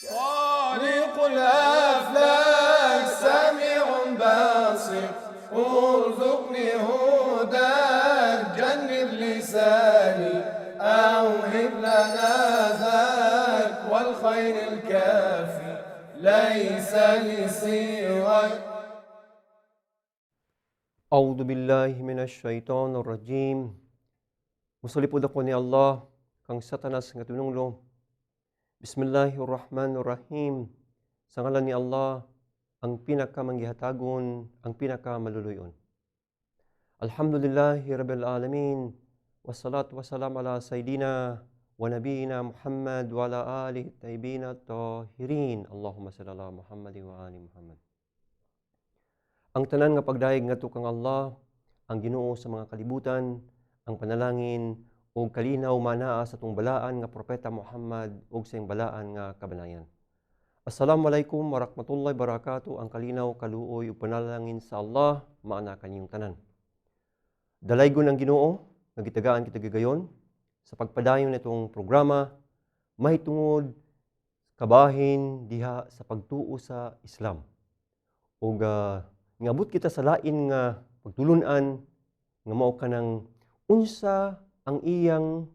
خالق الأفلاك سميع بصير ارزقني هداك جنب لساني أوهب لنا ذاك والخير الكافي ليس لسواك. A'udhu billahi minasyaitonir rajim. Musulipod ako ni Allah, kang satanas nga tununglo. Bismillahirrahmanirrahim. Sa ngalan ni Allah, ang pinakamangihatagon, ang pinakamaluluyon. Alhamdulillahi rabbil alamin. Wassalatu wassalam ala sayyidina wa nabiyina Muhammad wa ala alihi tayyibina tahirin. Allahumma salli ala Muhammad wa ali Muhammad. Ang tanan nga pagdayeg ngadto kang Allah, ang Ginoo sa mga kalibutan, ang panalangin ug kalinaw manaa sa atong balaan nga propeta Muhammad ug sa iyang balaan nga kabanayan. Assalamualaikum warahmatullahi wabarakatuh. Ang kalinaw, kaluoy ug panalangin sa Allah maana kaninyong tanan. Dalaygon ang Ginoo nga gitagaan kita gagayon sa pagpadayon nitong programa mahitungod kabahin diha sa pagtuo sa Islam. Ug ngabot kita sa lain nga pagtulunan nga mao kanang unsa ang iyang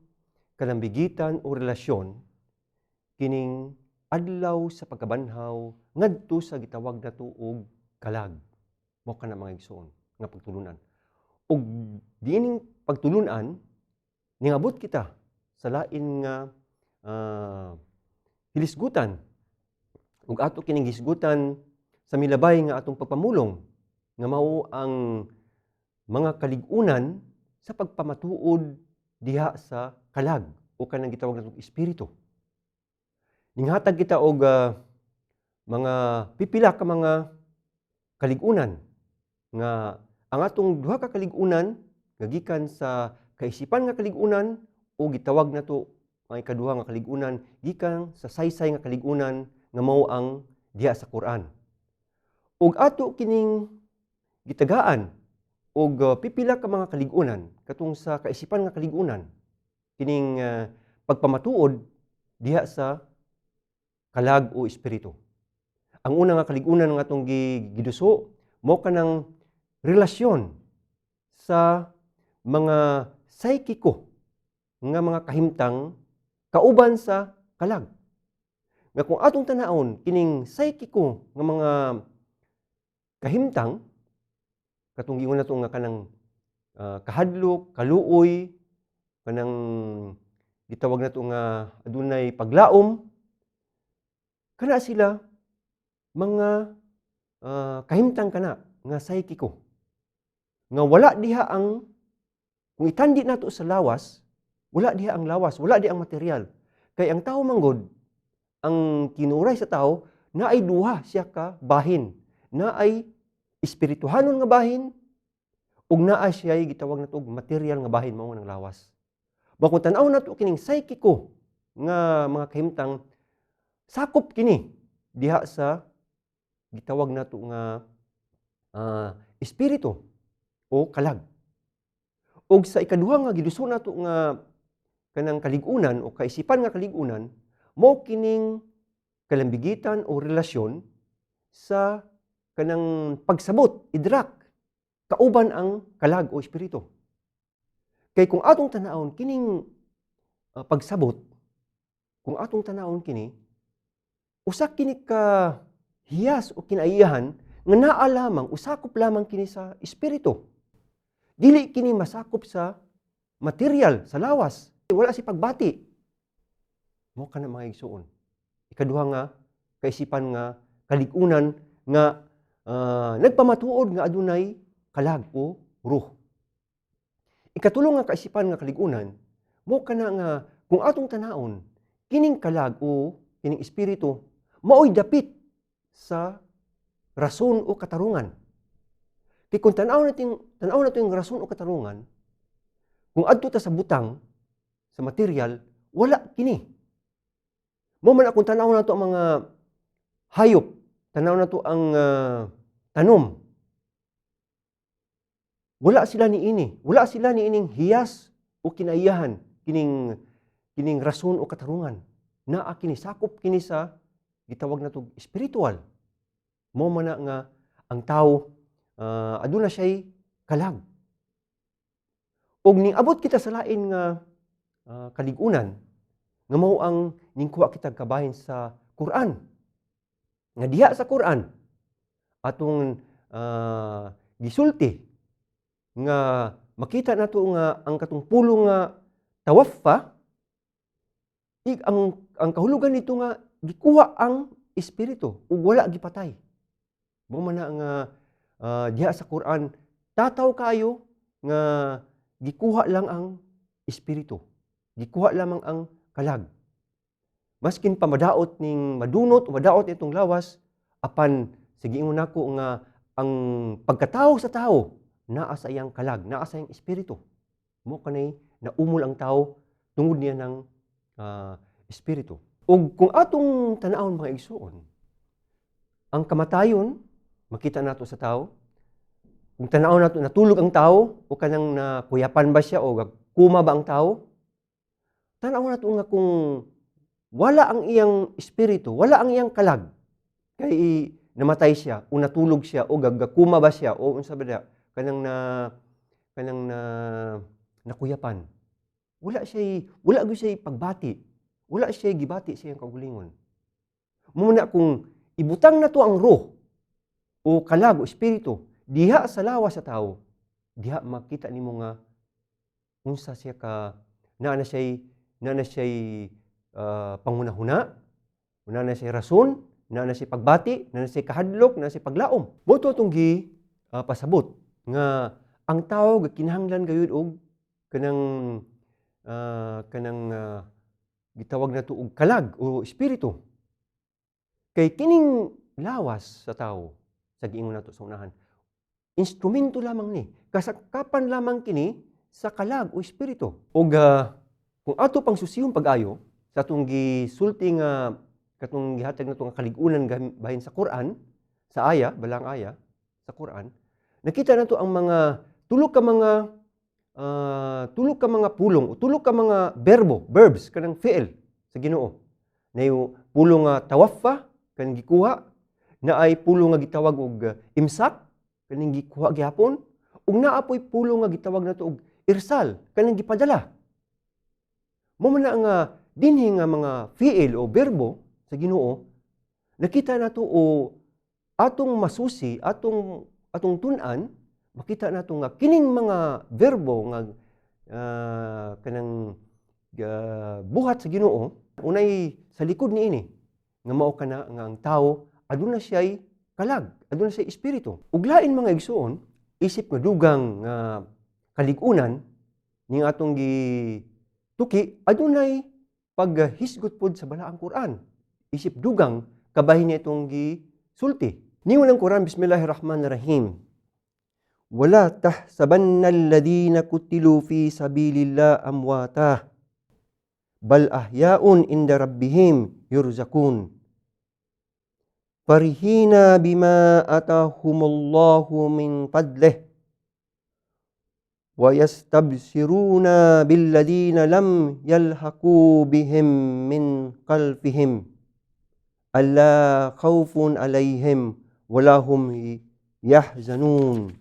kalambigitan o relasyon kining adlaw sa pagkabanhaw ngadto sa gitawag nato og kalag. Mao kana mga igsoon nga pagtulunan. Ug diining pagtulunan ningabot kita sa lain nga hilisgutan ug ato kining hisgutan sa milabay nga atong pagpamulong nga mao ang mga kaligunan sa pagpamatuod diha sa kalag o kanang gitawag natong espiritu. Ninghatag kita og mga pipila ka mga kaligunan nga ang atong duha ka kaligunan nga gikan sa kaisipan nga kaligunan o gitawag nato ang ikaduha nga kaligunan gikan sa saysay nga kaligunan nga mao ang diha sa Quran. Ug ato kining gitagaan og pipila ka mga kaligunan katong sa kaisipan nga kaligunan kining pagpamatuod diha sa kalag o espiritu. Ang una nga kaligunan nga atong giduso mao kanang relasyon sa mga saykiko nga mga kahimtang kauban sa kalag. Nga kung atong tanawon kining saykiko nga mga kahimtang katong giingon nato nga kanang kahadlok, kaluoy, kanang gitawag nato nga adunay paglaom, kana sila mga kahimtang kana nga saykiko. Nga wala diha ang, kung itandi nato sa lawas, wala diha ang lawas, wala diha ang material. Kay ang tao manggod, ang kinuray sa tao, na ay duha siya ka bahin, na ay espirituhanon nga bahin, ug naa siya ay gitawag nato material nga bahin mao ng lawas. Bakun tan-aw nato kining saykiko nga mga kahimtang sakop kini diha sa gitawag nato nga espiritu o kalag. Ug sa ikaduha nga giduso nato nga kanang kaligunan o kaisipan nga kaligunan mao kining kalambigitan o relasyon sa kanang pagsabot, idrak, kauban ang kalag o espiritu. Kay kung atong tanawon kining pagsabot, kung atong tanawon kini, usa kini ka hiyas o kinaiyahan nga naa lamang, usakop lamang kini sa espiritu. Dili kini masakop sa material, sa lawas. Wala si pagbati. Mo kana mga igsuon. Ikaduha nga kaisipan nga kaligunan nga nagpamatuod nga adunay kalag o ruh. Ikatulong nga kaisipan nga kaligunan, mo kana nga kung atong tanawon, kining kalag o kining espiritu, mao'y dapit sa rason o katarungan. Kaya kung tanaw natin yung rason o katarungan, kung adto ta sa butang, sa material, wala kini. Mo man akong tanaw na to ang mga hayop, tanaw na to ang tanom. Wala sila ni ining hiyas o kinaiyahan, kining rason o katarungan. Naa kini sakop kini sa gitawag nato spiritual. Mao man na nga ang tawo aduna siya'y kalag. Og niabot kita sa lain nga kaligunan nga mao ang ningkuha kita kabahin sa Quran. Nga diha sa Quran atong gisulti nga makita nato nga ang katong pulo nga tawaffa ang kahulugan nito nga gikuha ang espiritu ug wala gipatay. Mao man na nga diha sa Quran tataw kayo nga gikuha lang ang espiritu. Gikuha lamang ang kalag. Maskin pa madaot ning madunot o madaot itong lawas, apan sige ingon nako nga ang pagkatao sa tao naa sa iyang kalag, naa sa iyang espiritu. Mo kanay naumol ang tao tungod niya ng espiritu. Ug kung atong tan-awon mga igsuon, ang kamatayon makita nato sa tao. Kung tan-awon nato natulog ang tao o kanang nakuyapan ba siya o kuma ba ang tao? Tan-awon nato nga kung wala ang iyang espiritu, wala ang iyang kalag, kay namatay siya o natulog siya o gagakuma ba siya o unsa ba da kanang nakuyapan. Wala gyud siya pagbati. Wala siya gibati sa iyang kaugalingon. Muna kung ibutang nato ang roh o kalag o espiritu diha sa lawas sa tao, diha makita nimo nga unsa siya ka naa na siya panghunahuna, naa na siya rason, naa na siya pagbati, naa na siya kahadlok, naa na siya paglaom. Mo to atong pasabot nga ang tao kinahanglan gayud og kanang gitawag nato og kalag o espiritu. Kay kining lawas sa tao sa giingon nato sa unahan, instrumento lamang ni, kasakapan lamang kini sa kalag o espiritu. Og kung ato pang susihon pag-ayo sa atong gisulti nga katong gihatag nato nga kaligunan bahin sa Quran, sa aya, balang aya sa Quran, nakita nato ang mga tulo ka mga pulong o tulo ka mga verbs kanang fi'il sa Ginoo. Nayo pulong nga tawaffa kanang gikuha, naay pulong nga gitawag og imsak kanang gikuha gihapon, ug naa poy pulong nga gitawag nato og irsal kanang gipadala. Mo man na nga dinhi nga mga fi'il o berbo sa Ginoo, nakita nato o atong masusi, atong tun-an, makita nato nga kining mga verbo nga kanang buhat sa Ginoo, unay sa likod niini nga mao kana nga ang tawo aduna siya'y kalag, aduna siya'y espiritu. Ug lain mga igsuon, isip nga dugang nga kaligunan ning atong gituki adunay paghisgot pod sa balaang Quran. Isip dugang kabahin niya itong gisulti. Ningon ang Quran, Bismillahirrahmanirrahim. Wala tahsabanna alladhina kutilu fi sabilillah amwata bal ahyaun inda rabbihim yurzakun. Farihina bima atahumullahu min fadlih wa yastabsiruna billadhina lam yalhaqu bihim min khalfihim alla khawfun alaihim wala hum yahzanun.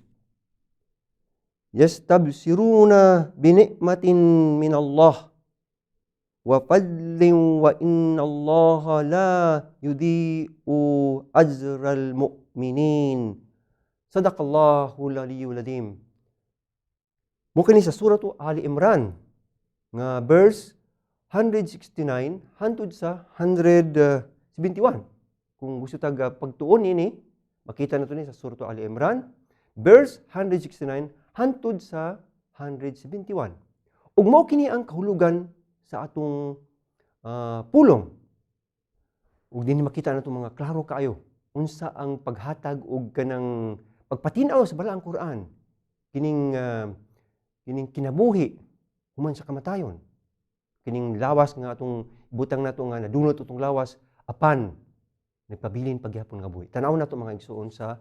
Yastabsiruna binikmatin min Allah wa fadlin wa inna Allah la yudhi'u ajral mu'minin. Sadaqallahul aliyyul azim. Mukha ni sa suratu Ali Imran nga verse 169 hangtod sa 171. Kung gusto taga pagtuon ini, makita nato ni sa suratu Ali Imran verse 169 hangtod sa 171. Ug mao kini ang kahulugan sa atong pulong. Ug dinhi makita nato mga klaro kaayo unsa ang paghatag og kanang pagpatin-aw sa balaang Quran. Kining kinabuhi human sa kamatayon. Kining lawas nga atong butang nato nga nadunot atong lawas apan nagpabilin pagyapon nga buhi. Tan-aw nato mga igsuon sa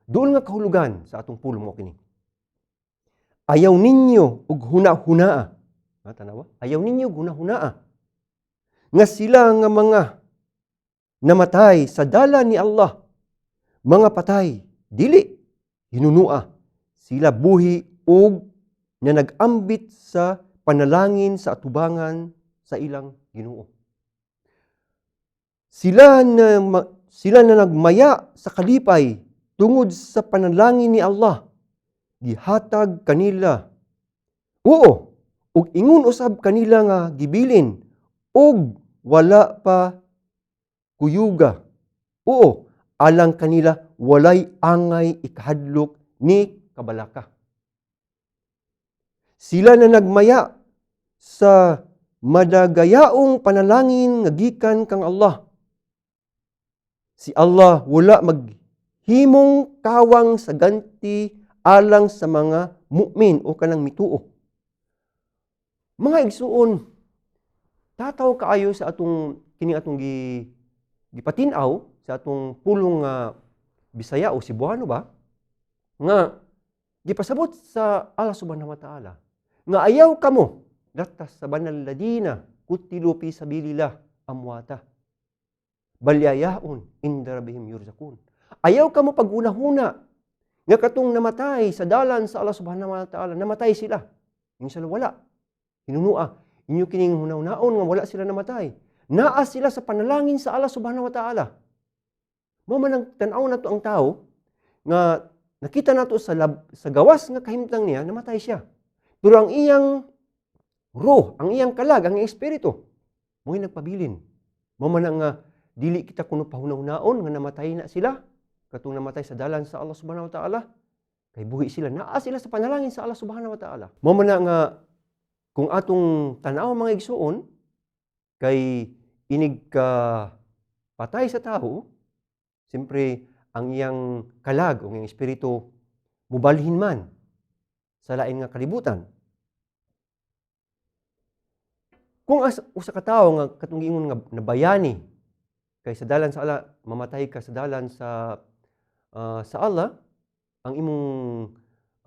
doon nga kahulugan sa atong pulong mo kini. Ayaw ninyo og huna-hunaa. Tanawa? Ayaw ninyo og huna-hunaa. Nga sila nga mga namatay sa dalan ni Allah. Mga patay, dili, hinunua. Sila buhi og na nag-ambit sa panalangin sa atubangan sa ilang Ginoo. Sila na nagmaya sa kalipay tungod sa panalangin ni Allah. Gihatag kanila. Oo, ug ingon usab kanila nga gibilin ug wala pa kuyuga. Oo, alang kanila walay angay ikahadlok ni kabalaka. Sila na nagmaya sa madagayaong panalangin nga gikan kang Allah. Si Allah wala maghimong kawang sa ganti alang sa mga mu'min o kanang mituo. Mga igsuon, tataw kaayo sa atong kining atong gipatinaw sa atong pulong Bisaya o Cebuano ba nga gipasabot sa Allah Subhanahu wa Ta'ala nga ayaw kamo datas sa banal ladina kutilu fi sabilillah amwata balyayaon inda rabbihim yurzakun. Ayaw kamo paguna-huna nga katong namatay sa dalan sa Allah Subhanahu wa Ta'ala, namatay sila. Minsan wala. Hinunua. Inyo kining hunaw-naon nga wala sila namatay. Naa sila sa panalangin sa Allah Subhanahu wa Ta'ala. Mo man ang tan-aw nato ang tao nga nakita nato sa gawas nga kahimtang niya, namatay siya. Pero ang iyang roh, ang iyang kalag, ang iyang espiritu, mo'y nagpabilin. Mo man ang dili kita kuno pahunaw-naon nga namatay na sila, katong namatay sa dalan sa Allah Subhanahu wa Ta'ala, kay buhi sila, naa sila sa panalangin sa Allah Subhanahu wa Ta'ala. Mo man nga kung atong tan-aw mga igsuon kay inig ka patay sa tao, siyempre ang iyang kalag o iyang espiritu mubalhin man sa lain nga kalibutan. Kung usa ka tawo nga katong giingon nga nabayani kay sa dalan sa Allah, mamatay ka sa dalan sa Allah, ang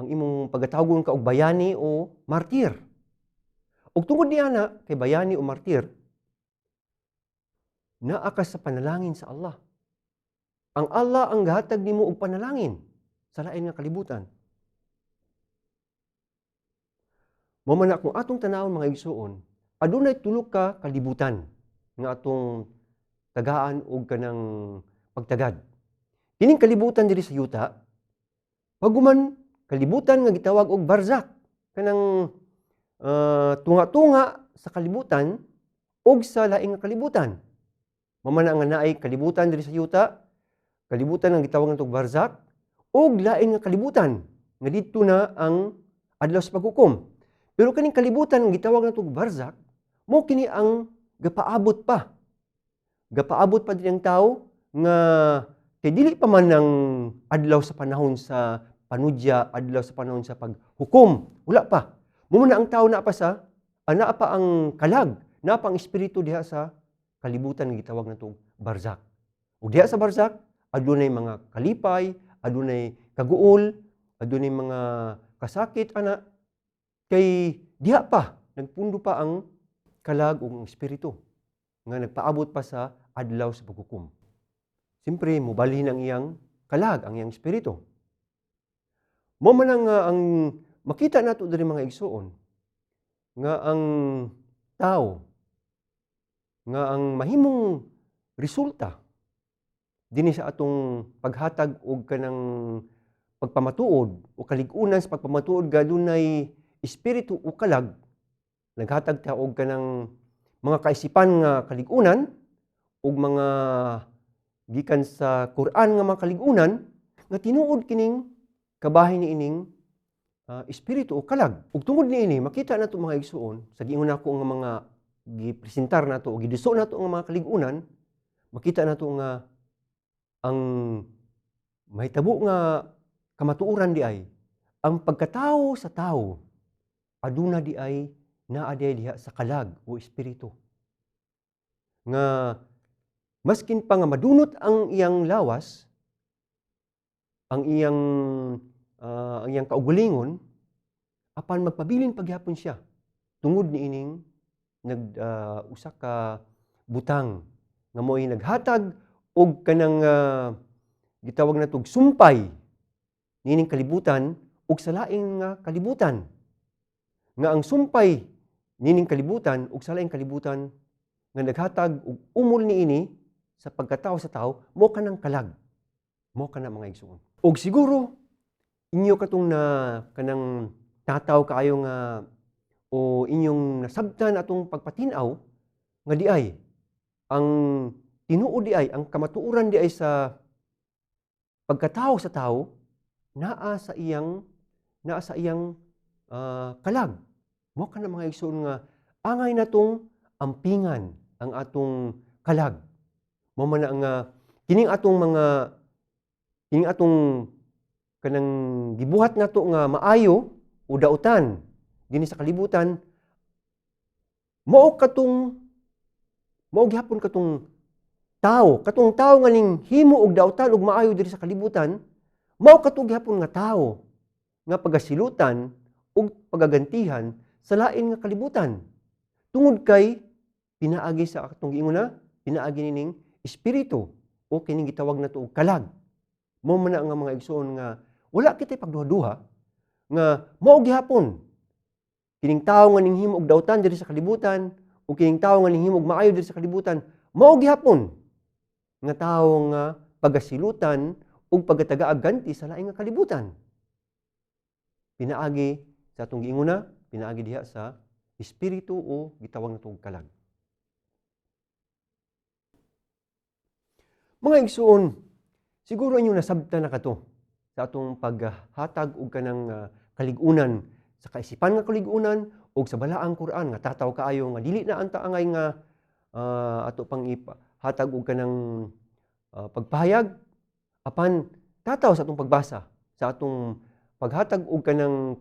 imong pagkatawgon ka og bayani o martir. Ug tungod niya na kay bayani o martir, naa ka sa panalangin sa Allah. Ang Allah ang gahatag nimo og panalangin sa lain nga kalibutan. Mao man kung atong tanawon mga igsuon, adunay tulo ka kalibutan nga atong tagaan og kanang pagtagad. Kining kalibutan diri sa yuta, paguman kalibutan nga gitawag og barzak, kanang tunga-tunga sa kalibutan og sa laing nga kalibutan. Mamana nga naay kalibutan diri sa yuta, kalibutan nga gitawag natong barzak, og lain nga kalibutan nga didto na ang adlaw sa paghukom. Pero kaning kalibutan nga gitawag natong barzak, mo kini ang gapaabot pa. Gapaabot pa din ang tao nga kay dili pa man ang adlaw sa panahon sa panudya, adlaw sa panahon sa paghukom, wala pa. Muna ang tao naa pa ang kalag, naa pa ang espiritu diha sa kalibutan nga gitawag natong barzak. Ug diha sa barzak adunay mga kalipay, adunay kaguol, adunay mga kasakit ana kay diha pa nagpundo pa ang kalag ug espiritu nga nagpaabot pa sa adlaw sa paghukom. Siyempre mobalhin ang iyang kalag, ang iyang espiritu. Mo man ang makita nato diri mga igsuon nga ang tao nga ang mahimong resulta dinhi sa atong paghatag og kanang pagpamatuod o kalig-unan sa pagpamatuod gadunay espiritu o kalag, naghatag ta og kanang mga kaisipan nga kalig-unan ug mga gikan sa Quran nga mga kalig-unan nga tinuod kining kabahin niining espiritu o kalag. Ug tungod niini makita nato mga igsuon sa giingon nako nga mga gipresentar nato o giduso nato nga mga kalig-unan, makita nato nga ang mahitabo nga kamatuoran di ay ang pagkatao sa tao aduna di ay naa diha sa kalag o espiritu. Nga maskin pa nga madunot ang iyang lawas, ang iyang kaugalingon, apan magpabilin pagyapon siya tungod niining usa ka butang nga mo'y naghatag og kanang gitawag na tog sumpay nining kalibutan ug sa laing nga kalibutan. Nga ang sumpay nining kalibutan ug sa laing kalibutan nga naghatag og umol niini sa pagkatao sa tao mo kanang kalag. Mo kana mga igsoon. Og siguro inyo katong na kanang tataw kaayo nga o inyong nasabtan atong pagpatinaw nga diay ang tinuod diay ang kamatuoran diay sa pagkatao sa tao naa sa iyang kalag. Mo kana mga igsoon nga angay natong ampingan ang atong kalag. Mo man nga kining atong kanang gibuhat nato nga maayo o dautan dinhi sa kalibutan mao gihapon katong tao nga ning himo og dautan ug maayo diri sa kalibutan mao katong gihapon nga tao nga pagasilutan ug pagagantihan sa lain nga kalibutan tungod kay pinaagi sa atong giinguna pinaagi nining espiritu o kining gitawag nato og kalag. Mao man nga mga igsoon nga wala kitay pagduha-duha nga mao gihapon kining tawo nga ninghimo og dautan diri sa kalibutan o kining tawo nga ninghimo og maayo diri sa kalibutan mao gihapon nga tawo nga pagasilutan ug pagataga ganti sa laing nga kalibutan. Pinaagi sa atong giinguna, pinaagi diha sa espiritu o gitawag nato og kalag. Mga igsoon, siguro inyo nasabtan na kato sa atong paghatag og kanang kaligunan sa kaisipan nga kaligunan o sa balaang Quran nga tataw kaayo nga dili na anta angay nga ato pang ihatag og kanang pagpahayag apan tataw sa atong pagbasa sa atong paghatag og kanang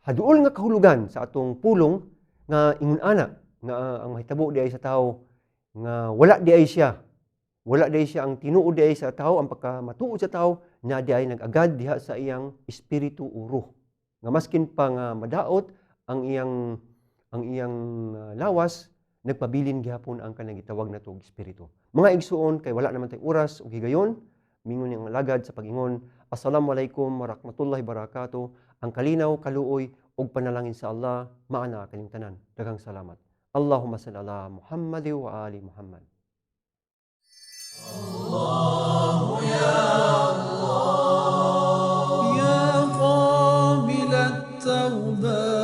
haduol nga kahulugan sa atong pulong nga ingon ana nga ang mahitabo diay sa tao nga wala diay siya ang tinuod diay sa tao ang pagkamatuod sa tao na diay nag-agad diha sa iyang espiritu o ruh nga maskin pa nga madaot ang iyang lawas nagpabilin gihapon ang kanang gitawag nato og espiritu. Mga igsuon kay wala naman tay oras ug higayon mingon ang lagad sa pag-ingon. Assalamualaikum warahmatullahi wabarakatuh. Ang kalinaw, kaluoy ug panalangin sa Allah maana kaning tanan. Daghang salamat. Allahumma salli ala Muhammad wa ali Muhammad. الله يا الله يا قابل التوبات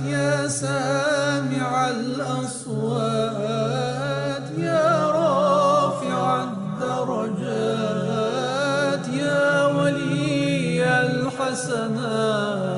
يا سامع الأصوات يا رافع الدرجات يا ولي الحسنات